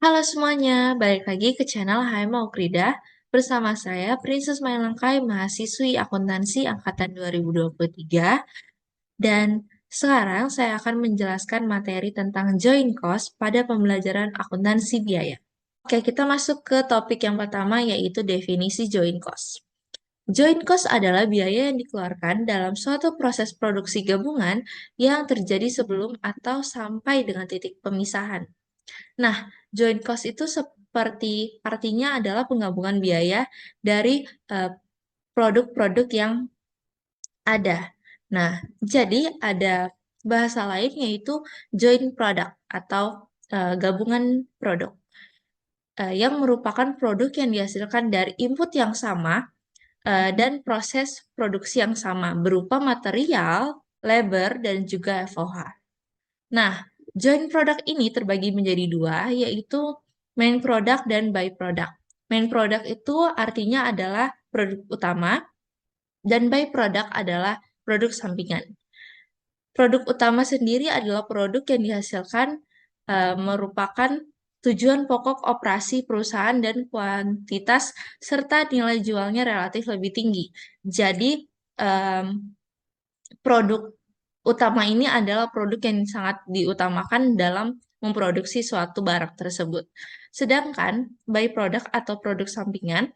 Halo semuanya, balik lagi ke channel Hai Maukrida. Bersama saya, Princess Mailangkai, mahasiswi akuntansi angkatan 2023. Dan sekarang saya akan menjelaskan materi tentang joint cost pada pembelajaran akuntansi biaya. Oke, kita masuk ke topik yang pertama, yaitu definisi joint cost. Joint cost adalah biaya yang dikeluarkan dalam suatu proses produksi gabungan yang terjadi sebelum atau sampai dengan titik pemisahan. Nah, joint cost itu seperti artinya adalah penggabungan biaya dari eh, produk-produk yang ada. Nah, jadi ada bahasa lain yaitu joint product atau gabungan produk yang merupakan produk yang dihasilkan dari input yang sama dan proses produksi yang sama berupa material, labor, dan juga FOH. Nah, joint product ini terbagi menjadi dua, yaitu main product dan by product. Main product itu artinya adalah produk utama, dan by product adalah produk sampingan. Produk utama sendiri adalah produk yang dihasilkan merupakan tujuan pokok operasi perusahaan dan kuantitas serta nilai jualnya relatif lebih tinggi. Jadi, em, produk utama ini adalah produk yang sangat diutamakan dalam memproduksi suatu barang tersebut. Sedangkan byproduct atau produk sampingan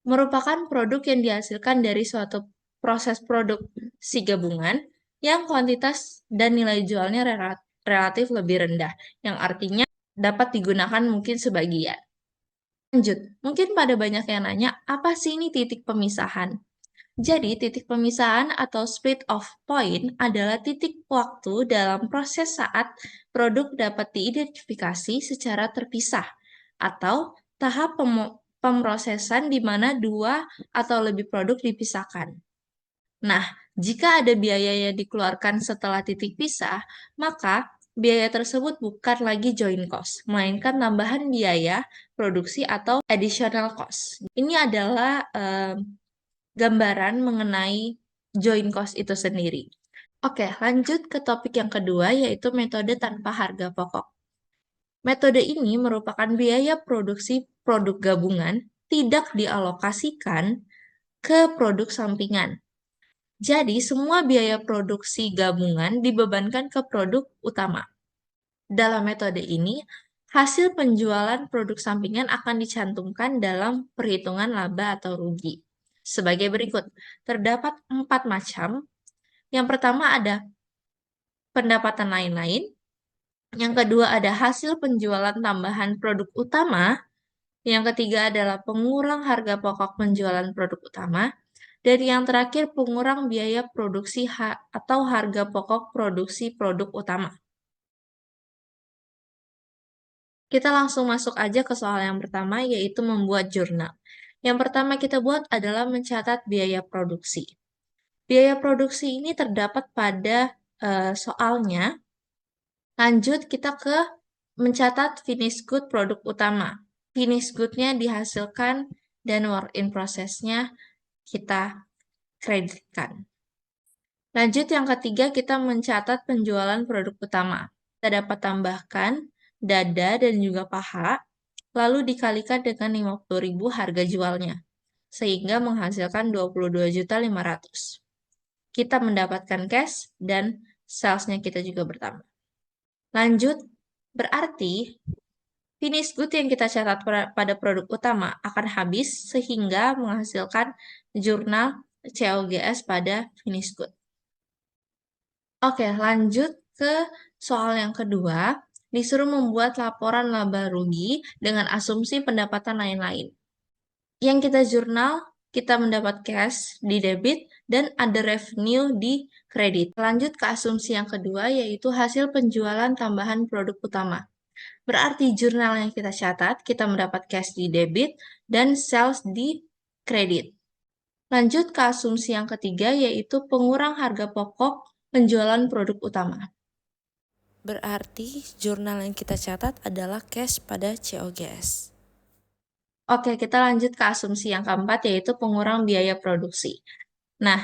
merupakan produk yang dihasilkan dari suatu proses produksi gabungan yang kuantitas dan nilai jualnya relatif lebih rendah, yang artinya dapat digunakan mungkin sebagian. Lanjut, mungkin pada banyak yang nanya, apa sih ini titik pemisahan? Jadi, titik pemisahan atau split off point adalah titik waktu dalam proses saat produk dapat diidentifikasi secara terpisah atau tahap pemrosesan di mana dua atau lebih produk dipisahkan. Nah, jika ada biaya yang dikeluarkan setelah titik pisah, maka biaya tersebut bukan lagi joint cost, melainkan tambahan biaya produksi atau additional cost. Ini adalah gambaran mengenai joint cost itu sendiri. Oke, lanjut ke topik yang kedua, yaitu metode tanpa harga pokok. Metode ini merupakan biaya produksi produk gabungan tidak dialokasikan ke produk sampingan. Jadi, semua biaya produksi gabungan dibebankan ke produk utama. Dalam metode ini, hasil penjualan produk sampingan akan dicantumkan dalam perhitungan laba atau rugi. Sebagai berikut, terdapat 4 macam. Yang pertama ada pendapatan lain-lain. Yang kedua ada hasil penjualan tambahan produk utama. Yang ketiga adalah pengurang harga pokok penjualan produk utama. Dan yang terakhir pengurang biaya produksi atau harga pokok produksi produk utama. Kita langsung masuk aja ke soal yang pertama, yaitu membuat jurnal. Yang pertama kita buat adalah mencatat biaya produksi. Biaya produksi ini terdapat pada soalnya. Lanjut kita ke mencatat finished good produk utama. Finished good-nya dihasilkan dan work in process-nya kita kreditkan. Lanjut yang ketiga kita mencatat penjualan produk utama. Kita dapat tambahkan dada dan juga paha, lalu dikalikan dengan 50.000 harga jualnya, sehingga menghasilkan 22.500.000. Kita mendapatkan cash dan sales-nya kita juga bertambah. Lanjut, berarti finished good yang kita catat pada produk utama akan habis sehingga menghasilkan jurnal COGS pada finished good. Oke, lanjut ke soal yang kedua. Disuruh membuat laporan laba rugi dengan asumsi pendapatan lain-lain. Yang kita jurnal, kita mendapat cash di debit dan ada revenue di kredit. Lanjut ke asumsi yang kedua, yaitu hasil penjualan tambahan produk utama. Berarti jurnal yang kita catat, kita mendapat cash di debit dan sales di kredit. Lanjut ke asumsi yang ketiga, yaitu pengurang harga pokok penjualan produk utama. Berarti jurnal yang kita catat adalah cash pada COGS. Oke, kita lanjut ke asumsi yang keempat, yaitu pengurang biaya produksi. Nah,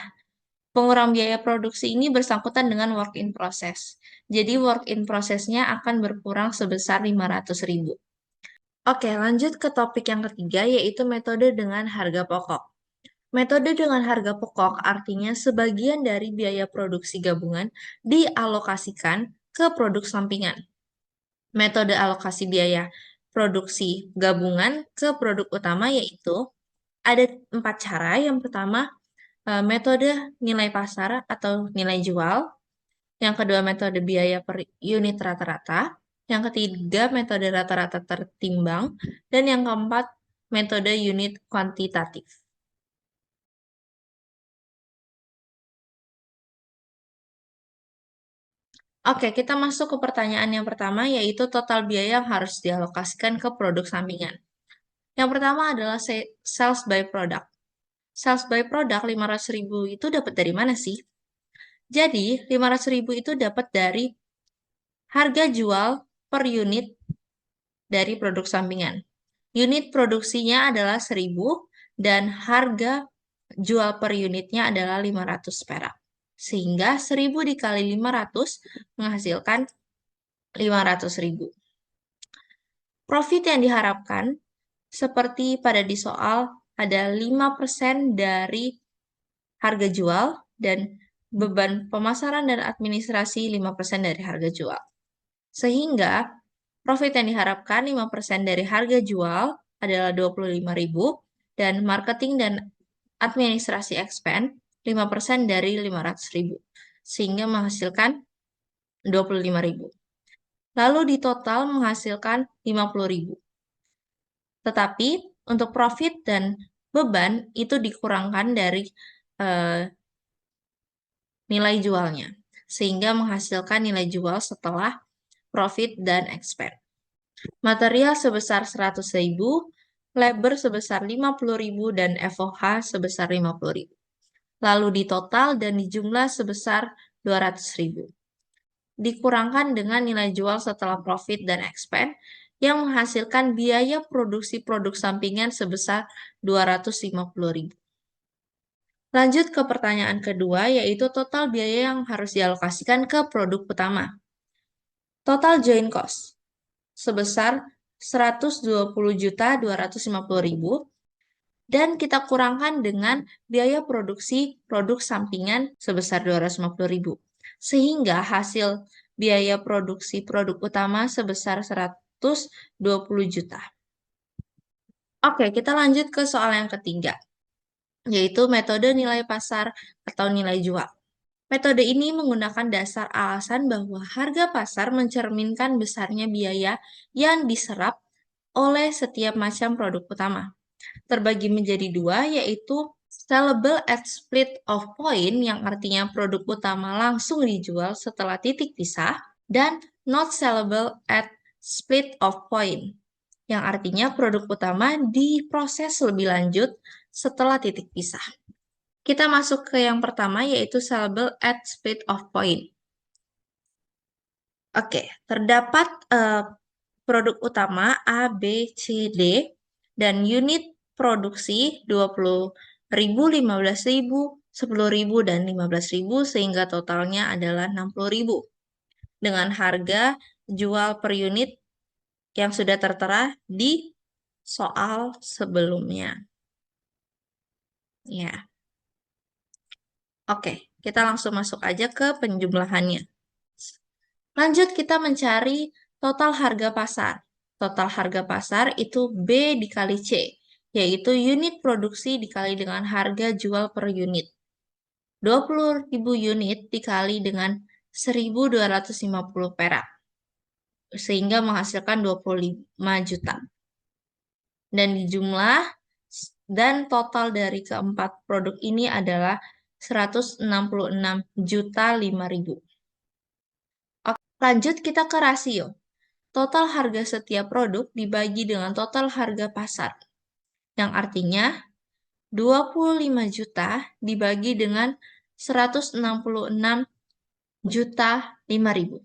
pengurang biaya produksi ini bersangkutan dengan work in process. Jadi, work in process-nya akan berkurang sebesar 500.000. Oke, lanjut ke topik yang ketiga, yaitu metode dengan harga pokok. Metode dengan harga pokok artinya sebagian dari biaya produksi gabungan dialokasikan ke produk sampingan. Metode alokasi biaya produksi gabungan ke produk utama yaitu ada 4 cara. Yang pertama, metode nilai pasar atau nilai jual. Yang kedua, metode biaya per unit rata-rata. Yang ketiga, metode rata-rata tertimbang. Dan yang keempat, metode unit kuantitatif. Oke, kita masuk ke pertanyaan yang pertama, yaitu total biaya yang harus dialokasikan ke produk sampingan. Yang pertama adalah sales by product. Sales by product 500.000 itu dapat dari mana sih? Jadi, 500.000 itu dapat dari harga jual per unit dari produk sampingan. Unit produksinya adalah 1.000 dan harga jual per unitnya adalah 500 perak. Sehingga 1.000 dikali 500 menghasilkan 500.000. Profit yang diharapkan seperti pada di soal ada 5% dari harga jual dan beban pemasaran dan administrasi 5% dari harga jual. Sehingga profit yang diharapkan 5% dari harga jual adalah 25.000 dan marketing dan administrasi expense 5% dari 500.000. Sehingga menghasilkan 25.000. Lalu di total menghasilkan 50.000. Tetapi untuk profit dan beban itu dikurangkan dari nilai jualnya, sehingga menghasilkan nilai jual setelah profit dan expense. Material sebesar 100.000, labor sebesar 50.000, dan FOH sebesar 50.000. Lalu di total dan di jumlah sebesar 200.000. Dikurangkan dengan nilai jual setelah profit dan expense yang menghasilkan biaya produksi produk sampingan sebesar 250.000. Lanjut ke pertanyaan kedua, yaitu total biaya yang harus dialokasikan ke produk utama. Total joint cost sebesar 120.250.000 dan kita kurangkan dengan biaya produksi produk sampingan sebesar 250.000. Sehingga hasil biaya produksi produk utama sebesar 120 juta. Oke, kita lanjut ke soal yang ketiga, yaitu metode nilai pasar atau nilai jual. Metode ini menggunakan dasar alasan bahwa harga pasar mencerminkan besarnya biaya yang diserap oleh setiap macam produk utama. Terbagi menjadi dua, yaitu sellable at split of point, yang artinya produk utama langsung dijual setelah titik pisah, dan not sellable at split of point, yang artinya produk utama diproses lebih lanjut setelah titik pisah. Kita masuk ke yang pertama, yaitu sellable at split of point. Oke, terdapat produk utama A, B, C, D, dan unit produksi 20.000, 15.000, 10.000, dan 15.000, sehingga totalnya adalah 60.000. Dengan harga jual per unit yang sudah tertera di soal sebelumnya. Ya. Oke, kita langsung masuk aja ke penjumlahannya. Lanjut kita mencari total harga pasar. Total harga pasar itu B dikali C, yaitu unit produksi dikali dengan harga jual per unit. 20.000 unit dikali dengan 1.250 perak, sehingga menghasilkan 25 juta. Dan dijumlah dan total dari keempat produk ini adalah 166.500.000. Lanjut kita ke rasio. Total harga setiap produk dibagi dengan total harga pasar. Yang artinya 25 juta dibagi dengan 166 juta 5.000.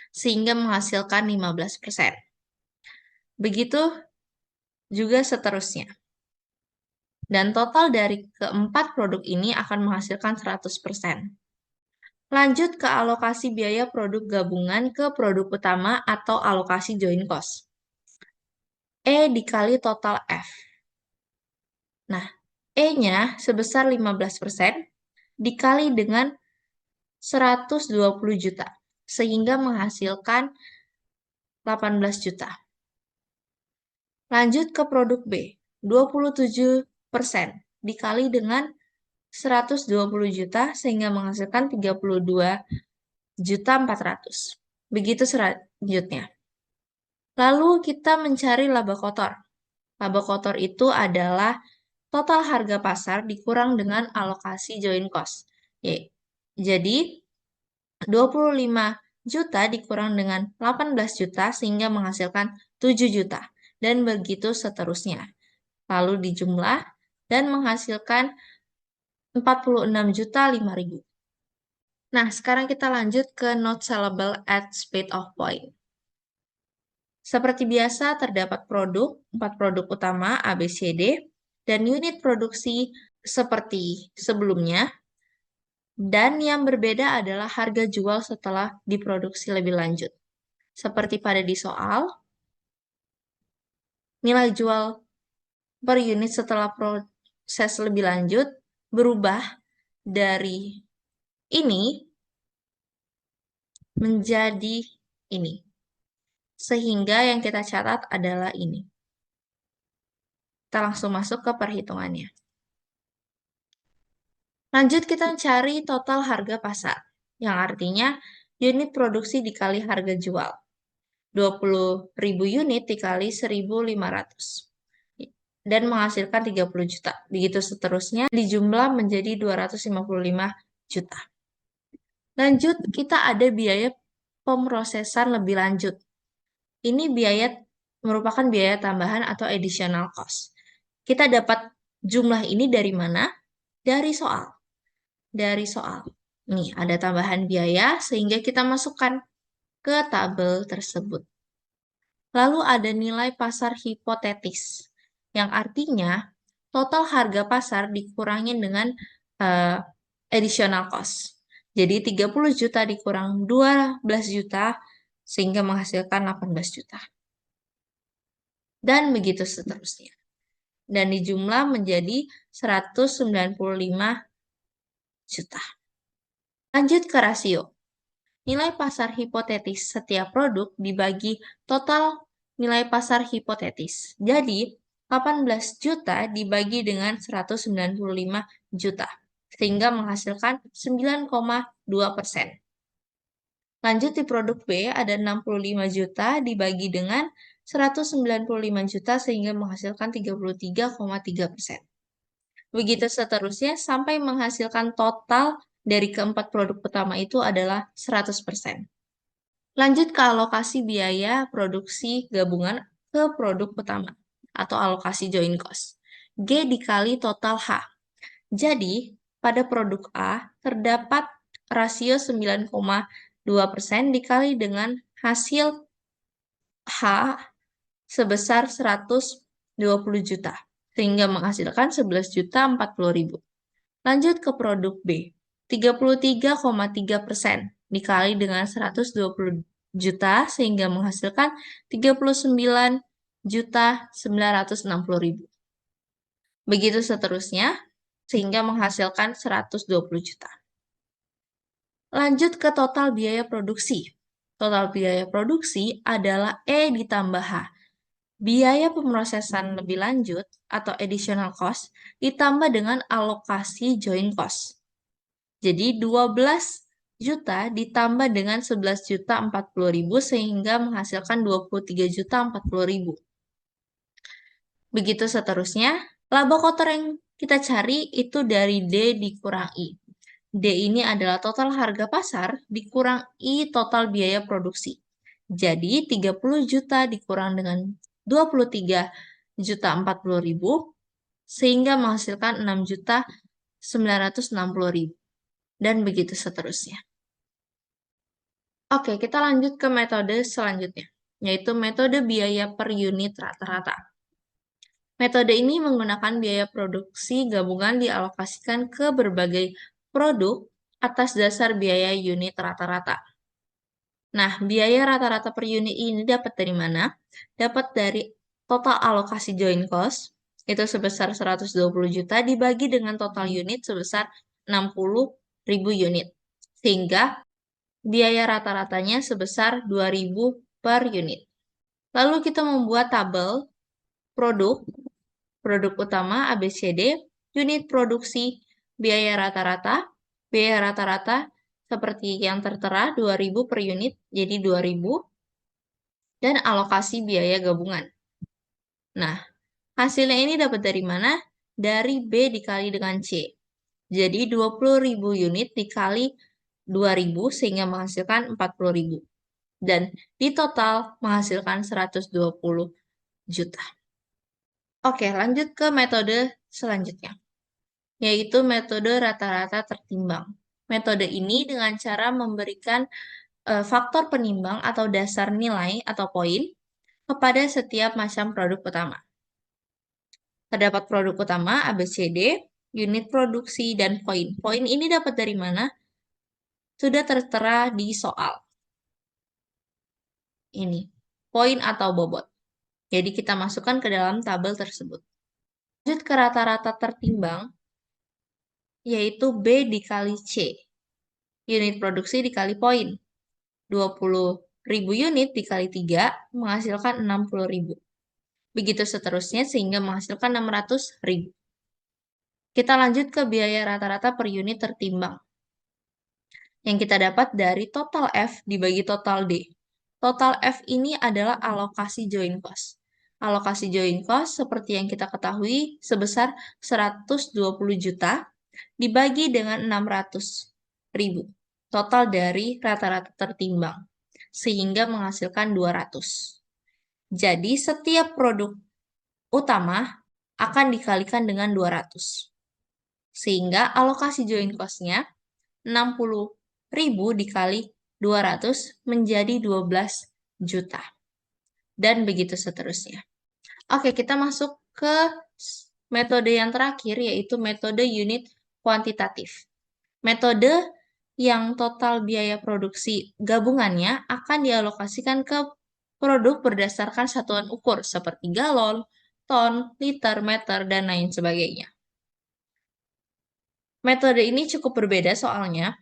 Sehingga menghasilkan 15%. Begitu juga seterusnya. Dan total dari keempat produk ini akan menghasilkan 100%. Lanjut ke alokasi biaya produk gabungan ke produk utama atau alokasi joint cost. E dikali total F. Nah, E-nya sebesar 15% dikali dengan 120 juta, sehingga menghasilkan 18 juta. Lanjut ke produk B, 27% dikali dengan 120 juta, sehingga menghasilkan 32 juta 400. Begitu selanjutnya. Lalu kita mencari laba kotor. Laba kotor itu adalah total harga pasar dikurang dengan alokasi join cost. Jadi, 25 juta dikurang dengan 18 juta sehingga menghasilkan 7 juta. Dan begitu seterusnya. Lalu dijumlah dan menghasilkan 46 juta 5.000. Nah, sekarang kita lanjut ke not sellable at speed of point. Seperti biasa, terdapat 4 produk utama A, B, C, D, dan unit produksi seperti sebelumnya. Dan yang berbeda adalah harga jual setelah diproduksi lebih lanjut. Seperti pada di soal, nilai jual per unit setelah proses lebih lanjut berubah dari ini menjadi ini. Sehingga yang kita catat adalah ini. Kita langsung masuk ke perhitungannya. Lanjut kita cari total harga pasar, yang artinya unit produksi dikali harga jual. 20.000 unit dikali 1.500. Dan menghasilkan 30 juta. Begitu seterusnya, dijumlah menjadi 255 juta. Lanjut, kita ada biaya pemrosesan lebih lanjut. Ini biaya merupakan biaya tambahan atau additional cost. Kita dapat jumlah ini dari mana? Dari soal. Dari soal. Nih, ada tambahan biaya sehingga kita masukkan ke tabel tersebut. Lalu ada nilai pasar hipotetis, yang artinya total harga pasar dikurangi dengan additional cost. Jadi 30 juta dikurang 12 juta, sehingga menghasilkan 18 juta. Dan begitu seterusnya. Dan dijumlah menjadi 195 juta. Lanjut ke rasio. Nilai pasar hipotetis setiap produk dibagi total nilai pasar hipotetis. Jadi, 18 juta dibagi dengan 195 juta, sehingga menghasilkan 9,2%. Lanjut di produk B, ada 65 juta dibagi dengan 195 juta, sehingga menghasilkan 33,3%. Begitu seterusnya, sampai menghasilkan total dari keempat produk utama itu adalah 100%. Lanjut ke alokasi biaya produksi gabungan ke produk utama atau alokasi join cost. G dikali total H. Jadi, pada produk A terdapat rasio 9,2% dikali dengan hasil H sebesar 120 juta, sehingga menghasilkan 11 juta 40.000. Lanjut ke produk B. 33,3% dikali dengan 120 juta sehingga menghasilkan 39 juta 960.000. Begitu seterusnya sehingga menghasilkan 120 juta. Lanjut ke total biaya produksi. Total biaya produksi adalah E ditambah H. Biaya pemrosesan lebih lanjut atau additional cost ditambah dengan alokasi join cost. Jadi 12 juta ditambah dengan 11 juta 40.000 sehingga menghasilkan 23 juta 40.000. Begitu seterusnya, laba kotor yang kita cari itu dari D dikurang I. D ini adalah total harga pasar dikurang I total biaya produksi. Jadi 30 juta dikurang dengan 23 juta 40.000 sehingga menghasilkan 6 juta 960.000. Dan begitu seterusnya. Oke, kita lanjut ke metode selanjutnya, yaitu metode biaya per unit rata-rata. Metode ini menggunakan biaya produksi gabungan dialokasikan ke berbagai produk atas dasar biaya unit rata-rata. Nah, biaya rata-rata per unit ini dapat dari mana? Dapat dari total alokasi joint cost itu sebesar 120 juta dibagi dengan total unit sebesar 60.000 unit. Sehingga biaya rata-ratanya sebesar 2.000 per unit. Lalu kita membuat tabel produk utama ABCD, unit produksi, biaya rata-rata seperti yang tertera 2.000 per unit, jadi 2.000, dan alokasi biaya gabungan. Nah, hasilnya ini dapat dari mana? Dari B dikali dengan C. Jadi 20.000 unit dikali 2.000 sehingga menghasilkan 40.000. Dan di total menghasilkan 120 juta. Oke, lanjut ke metode selanjutnya, yaitu metode rata-rata tertimbang. Metode ini dengan cara memberikan faktor penimbang atau dasar nilai atau poin kepada setiap macam produk utama. Terdapat produk utama ABCD, unit produksi, dan poin. Poin ini dapat dari mana? Sudah tertera di soal. Ini, poin atau bobot. Jadi kita masukkan ke dalam tabel tersebut. Lanjut ke rata-rata tertimbang, yaitu B dikali C. Unit produksi dikali poin. 20.000 unit dikali 3 menghasilkan 60.000. Begitu seterusnya sehingga menghasilkan 600.000. Kita lanjut ke biaya rata-rata per unit tertimbang. Yang kita dapat dari total F dibagi total D. Total F ini adalah alokasi joint cost. Alokasi joint cost seperti yang kita ketahui sebesar 120 juta dibagi dengan 600.000. Total dari rata-rata tertimbang. Sehingga menghasilkan 200. Jadi setiap produk utama akan dikalikan dengan 200. Sehingga alokasi joint cost-nya 60.000 dikali 200 menjadi 12 juta. Dan begitu seterusnya. Oke, kita masuk ke metode yang terakhir, yaitu metode unit kuantitatif. Metode yang total biaya produksi gabungannya akan dialokasikan ke produk berdasarkan satuan ukur seperti galon, ton, liter, meter, dan lain sebagainya. Metode ini cukup berbeda soalnya.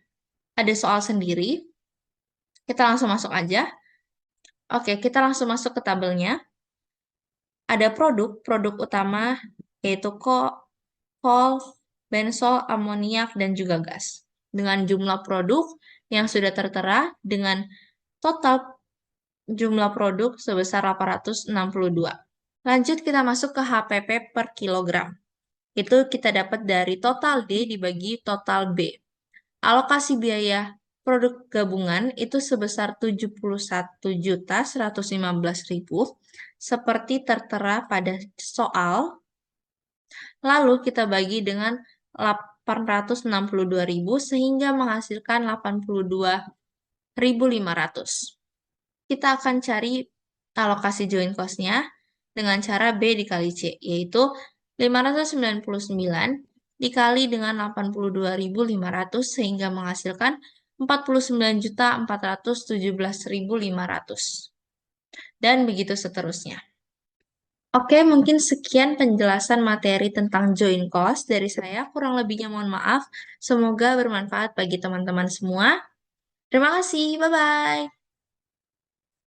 Ada soal sendiri. Kita langsung masuk aja. Oke, kita langsung masuk ke tabelnya. Ada produk utama yaitu kol, bensol, amoniak, dan juga gas. Dengan jumlah produk yang sudah tertera dengan total jumlah produk sebesar 862. Lanjut kita masuk ke HPP per kilogram. Itu kita dapat dari total D dibagi total B. Alokasi biaya produk gabungan itu sebesar 71.115.000 seperti tertera pada soal. Lalu kita bagi dengan 862.000 sehingga menghasilkan 82.500. Kita akan cari alokasi joint cost-nya dengan cara B dikali C, yaitu 599 dikali dengan 82.500 sehingga menghasilkan 49.417.500. Dan begitu seterusnya. Oke, mungkin sekian penjelasan materi tentang joint cost dari saya. Kurang lebihnya mohon maaf. Semoga bermanfaat bagi teman-teman semua. Terima kasih. Bye-bye.